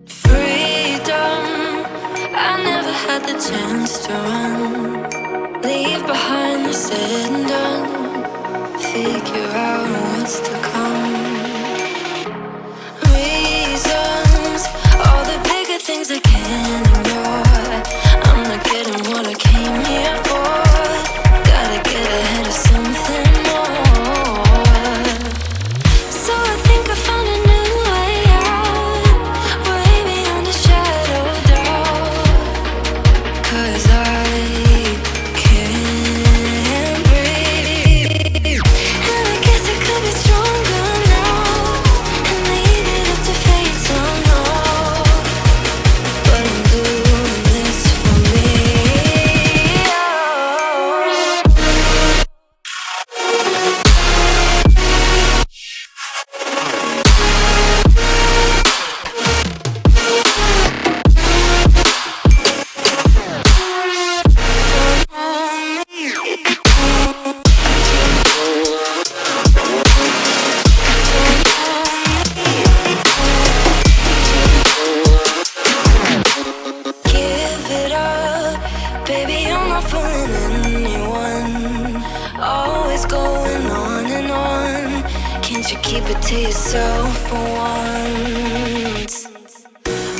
Freedom, I never had the chance to run. Leave behind the said and done. Figure out what's to come. Reasons, all the bigger things I can't ignore. I'm not getting what I came here for. Gotta get ahead of something more. So I think I found a new way out, way beyond a shadow of doubt. 'Cause I can't breathe, and I guess I could be stronger now and leave it up to fate somehow. But I'm doing this for me. Give it up, baby, I'm not fooling anyone. Always going on and on. Can't you keep it to yourself for once?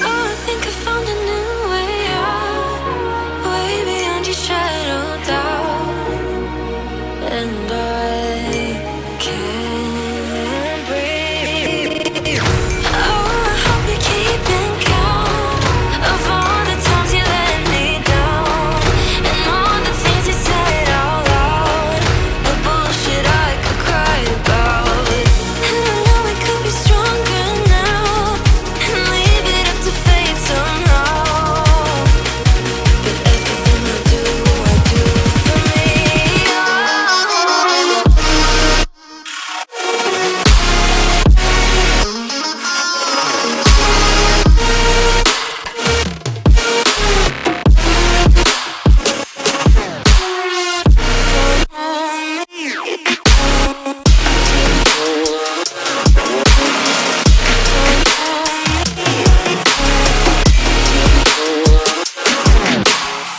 Oh, I think I found a new way out, way beyond your shadow of doubt. And I can't breathe. Oh, I hope you're keeping count of all the times you let me down, and all the things you said out loud, the bullshit I could cry about. And I know we could be stronger now and leave it up to fate somehow. But everything I do for me.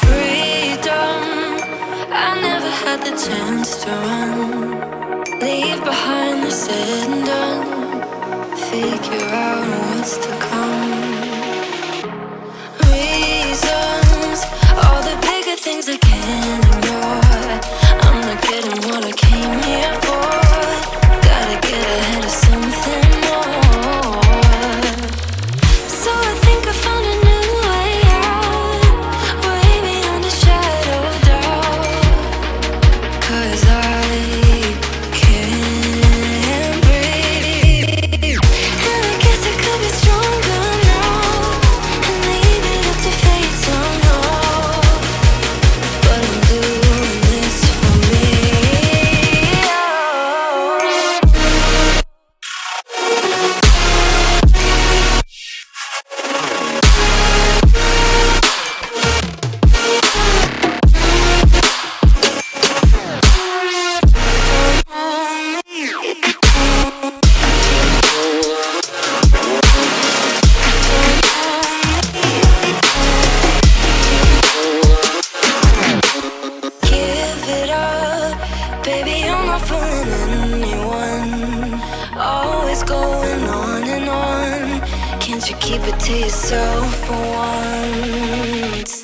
Freedom, I never had the chance to run. Leave behind the said and done. Figure out what's to come. Reasons, all the bigger things I can't ignore. I'm not getting what I came here for. Gotta get ahead of something more. So I think I found a new way out, way beyond a shadow of doubt. 'Cause I can't breathe, and I guess I could be stronger now and leave it up to fate somehow. But I'm doing this for me. Give it up, baby, I'm not fooling anyone. Always going on and on. Can't you keep it to yourself for once?